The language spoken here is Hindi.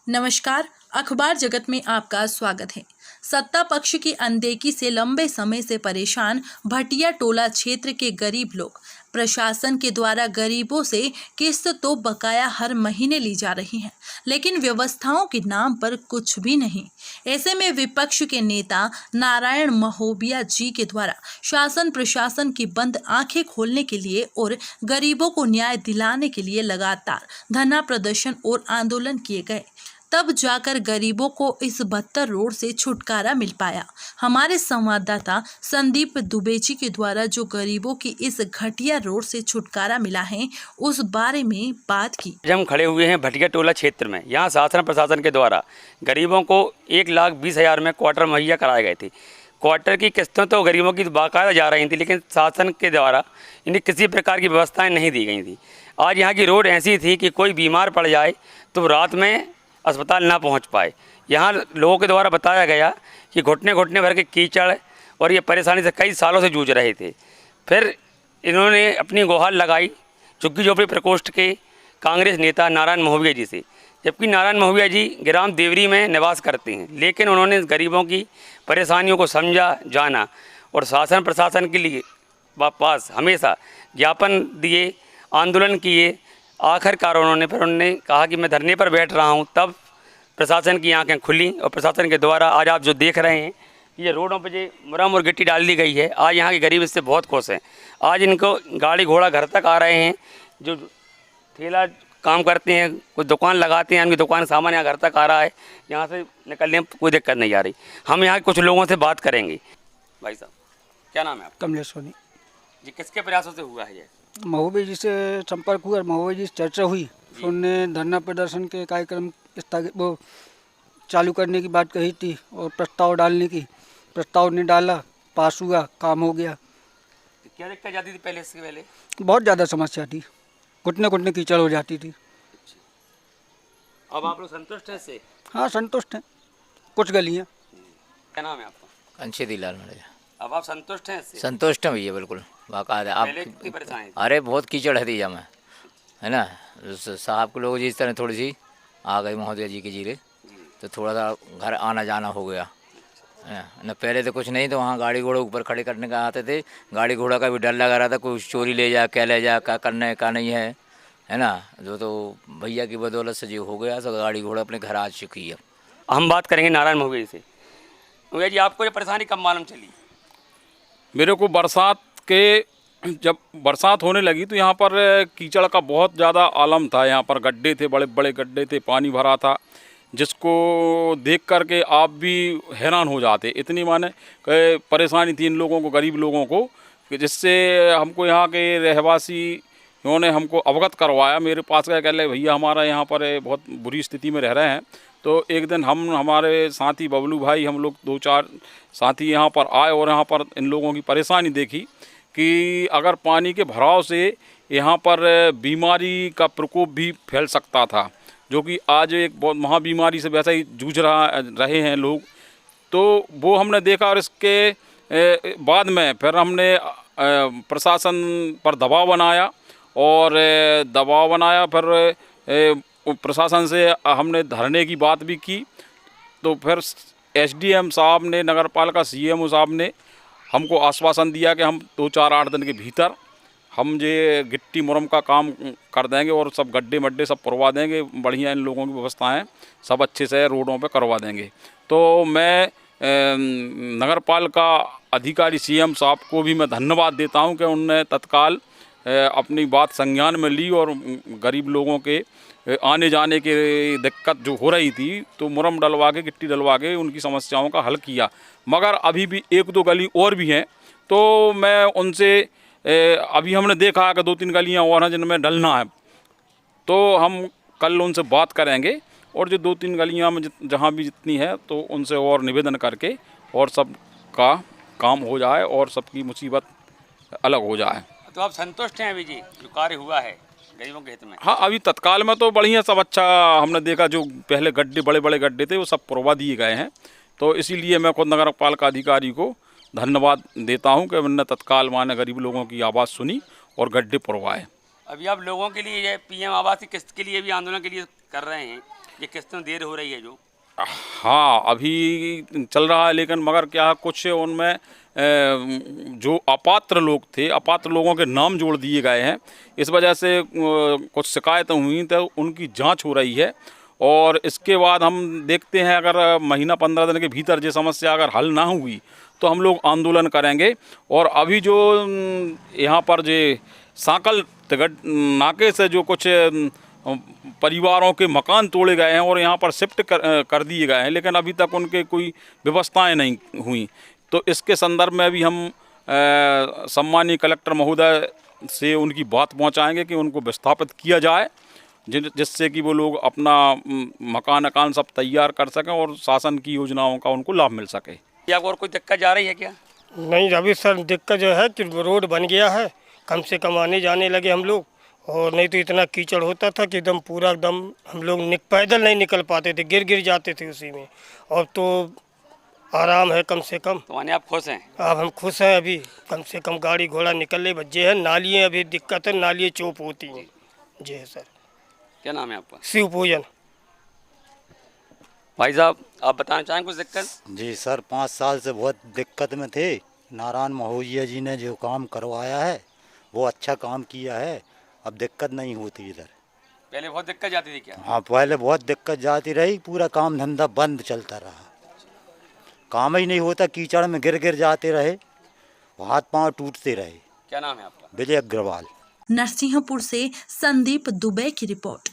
नमस्कार। अखबार जगत में आपका स्वागत है। सत्ता पक्ष की अनदेखी से लंबे समय से परेशान भटिया टोला क्षेत्र के गरीब लोग प्रशासन के द्वारा गरीबों से किस्त तो बकाया हर महीने ली जा रही है, लेकिन व्यवस्थाओं के नाम पर कुछ भी नहीं। ऐसे में विपक्ष के नेता नारायण महोबिया जी के द्वारा शासन प्रशासन की बंद आंखें खोलने के लिए और गरीबों को न्याय दिलाने के लिए लगातार धरना प्रदर्शन और आंदोलन किए गए, तब जाकर गरीबों को इस बदतर रोड से छुटकारा मिल पाया। हमारे संवाददाता संदीप दुबे जी के द्वारा जो गरीबों की इस घटिया रोड से छुटकारा मिला है, उस बारे में बात की। हम खड़े हुए हैं भटिया टोला क्षेत्र में। यहाँ शासन प्रशासन के द्वारा गरीबों को 1,20,000 में क्वार्टर मुहैया कराए गए थे। क्वार्टर की किस्तें तो गरीबों की बाकायदा जा रही थी, लेकिन शासन के द्वारा इन्हें किसी प्रकार की व्यवस्थाएं नहीं दी गई थी। आज यहाँ की रोड ऐसी थी कि कोई बीमार पड़ जाए तो रात में अस्पताल ना पहुँच पाए। यहाँ लोगों के द्वारा बताया गया कि घुटने घुटने भर के कीचड़ और ये परेशानी से कई सालों से जूझ रहे थे। फिर इन्होंने अपनी गुहार लगाई झुग्गी झोपड़ी प्रकोष्ठ के कांग्रेस नेता नारायण महोबिया जी से, जबकि नारायण महोबिया जी ग्राम देवरी में निवास करते हैं, लेकिन उन्होंने गरीबों की परेशानियों को समझा जाना और शासन प्रशासन के लिए पास हमेशा ज्ञापन दिए, आंदोलन किए। आखिरकार उन्होंने कहा कि मैं धरने पर बैठ रहा हूं, तब प्रशासन की आंखें खुली और प्रशासन के द्वारा आज आप जो देख रहे हैं ये रोडों पर जो मुरम और गिट्टी डाल दी गई है, आज यहाँ के गरीब इससे बहुत खुश हैं। आज इनको गाड़ी घोड़ा घर तक आ रहे हैं, जो ठेला काम करते हैं, कुछ दुकान लगाते हैं, उनकी दुकान सामान यहाँ घर तक आ रहा है। यहाँ से निकलने में कोई दिक्कत नहीं आ रही। हम यहाँ कुछ लोगों से बात करेंगे। भाई साहब, क्या नाम है आपका? कमलेश सोनी जी। किसके प्रयासों से हुआ है ये? महोबिया जी से संपर्क हुआ, महोबिया जी से चर्चा हुई, उन्होंने धरना प्रदर्शन के कार्यक्रम वो चालू करने की बात कही थी और प्रस्ताव डालने की। प्रस्ताव ने डाला, पास हुआ, काम हो गया। क्या दिक्कत जाती थी पहले, इसके पहले? बहुत ज़्यादा समस्या थी, घुटने घुटने कीचड़ हो जाती थी। अब आप लोग संतुष्ट हैं इससे? हाँ, संतुष्ट हैं। कुछ गलियाँ। क्या नाम है आपका? अंशेदी लाल मड़िया। अब आप संतुष्ट हैं इससे? संतुष्ट हैं भैया, बिल्कुल बाकायदा। आप पहले कितनी परेशानी थी? अरे बहुत कीचड़ है दीजा में, है ना। साहब के लोगों जी इस तरह थोड़ी सी आ गई महोदया जी की जीरे, तो थोड़ा सा घर आना जाना हो गया है ना। पहले तो कुछ नहीं, तो वहाँ गाड़ी घोड़ा ऊपर खड़े करने का आते थे, गाड़ी घोड़ा का भी डर लगा रहा था, कोई चोरी ले जा, क्या ले जा, क्या करने का नहीं है ना। जो तो भैया की बदौलत से जो हो गया, तो गाड़ी घोड़ा अपने घर आ चुकी है। हम बात करेंगे नारायण महोबिया से। महोबिया जी, आपको ये परेशानी कब मालूम चली? मेरे को जब बरसात होने लगी तो यहाँ पर कीचड़ का बहुत ज़्यादा आलम था। यहाँ पर गड्ढे थे, बड़े बड़े गड्ढे थे, पानी भरा था, जिसको देख कर के आप भी हैरान हो जाते। इतनी माने परेशानी थी इन लोगों को, गरीब लोगों को, कि जिससे हमको यहाँ के रहवासी उन्होंने हमको अवगत करवाया। मेरे पास गए, कह ले भैया हमारा यहाँ पर बहुत बुरी स्थिति में रह रहे हैं। तो एक दिन हमारे साथी बबलू भाई, हम लोग 2-4 साथी यहाँ पर आए और यहाँ पर इन लोगों की परेशानी देखी कि अगर पानी के भराव से यहाँ पर बीमारी का प्रकोप भी फैल सकता था, जो कि आज एक बहुत महाबीमारी से वैसा ही जूझ रहे हैं लोग। तो वो हमने देखा और इसके बाद में फिर हमने प्रशासन पर दबाव बनाया फिर प्रशासन से हमने धरने की बात भी की। तो फिर एसडीएम साहब ने, नगर पालिका सीएमओ साहब ने हमको आश्वासन दिया कि हम 2-4-8 दिन के भीतर हम ये गिट्टी मुरम का काम कर देंगे और सब गड्ढे मड्ढे सब पुरवा देंगे, बढ़िया इन लोगों की व्यवस्थाएं सब अच्छे से रोडों पे करवा देंगे। तो मैं नगर पालिका अधिकारी सीएम साहब को भी मैं धन्यवाद देता हूं कि उनने तत्काल अपनी बात संज्ञान में ली और गरीब लोगों के आने जाने की दिक्कत जो हो रही थी, तो मुरम डलवा के, गिट्टी डलवा के उनकी समस्याओं का हल किया। मगर अभी भी 1-2 गली और भी हैं, तो मैं उनसे अभी हमने देखा कि 2-3 गलियां और हैं जिनमें डलना है, तो हम कल उनसे बात करेंगे और जो 2-3 गलियां में जहां भी जितनी है, तो उनसे और निवेदन करके और सब का काम हो जाए और सबकी मुसीबत अलग हो जाए। तो आप संतुष्ट हैं अभी जी जो कार्य हुआ है गरीबों के हित में? हाँ, अभी तत्काल में तो बढ़िया सब अच्छा हमने देखा। जो पहले गड्ढे, बड़े बड़े गड्ढे थे, वो सब पुरवा दिए गए हैं। तो इसीलिए मैं खुद नगर पालिका अधिकारी को धन्यवाद देता हूं कि उन्होंने तत्काल माने गरीब लोगों की आवाज़ सुनी और गड्ढे पुरवाए। अभी आप लोगों के लिए ये पीएम आवास की किस्त के लिए भी आंदोलन के लिए कर रहे हैं, ये किस्तों देर हो रही है जो? हाँ, अभी चल रहा है, लेकिन मगर क्या है, कुछ उनमें जो अपात्र लोग थे, अपात्र लोगों के नाम जोड़ दिए गए हैं। इस वजह से कुछ शिकायतें हुई, तो उनकी जांच हो रही है और इसके बाद हम देखते हैं, अगर महीना 15 दिन के भीतर ये समस्या अगर हल ना हुई तो हम लोग आंदोलन करेंगे। और अभी जो यहाँ पर जो सांकल नाके से जो कुछ परिवारों के मकान तोड़े गए हैं और यहाँ पर शिफ्ट कर दिए गए हैं, लेकिन अभी तक उनके कोई व्यवस्थाएं नहीं हुई। तो इसके संदर्भ में भी हम सम्मानीय कलेक्टर महोदय से उनकी बात पहुँचाएंगे कि उनको विस्थापित किया जाए, जिससे कि वो लोग अपना मकान सब तैयार कर सकें और शासन की योजनाओं का उनको लाभ मिल सके। या और कोई दिक्कत जा रही है क्या? नहीं अभी सर दिक्कत जो है कि रोड बन गया है, कम से कम आने जाने लगे हम लोग, और नहीं तो इतना कीचड़ होता था कि एकदम पूरा एकदम हम लोग पैदल नहीं निकल पाते थे, गिर जाते थे उसी में। और तो आराम है कम से कम। तो आप खुश हैं? अब हम खुश हैं, अभी कम से कम गाड़ी घोड़ा निकलने बच्चे हैं। नालियाँ अभी दिक्कत है, नालियाँ चौप होती हैं। जी है सर। क्या नाम है आपका? शिव पूजन। भाई साहब, आप बताना चाहें कुछ दिक्कत? जी सर, 5 साल से बहुत दिक्कत में थे। नारायण महोदय जी ने जो काम करवाया है वो अच्छा काम किया है, अब दिक्कत नहीं होती इधर। पहले बहुत दिक्कत जाती थी क्या? हाँ, पहले बहुत दिक्कत जाती रही, पूरा काम धंधा बंद चलता रहा, काम ही नहीं होता, कीचड़ में गिर जाते रहे, हाथ पांव टूटते रहे। क्या नाम है आपका? विजय अग्रवाल। नरसिंहपुर से संदीप दुबे की रिपोर्ट।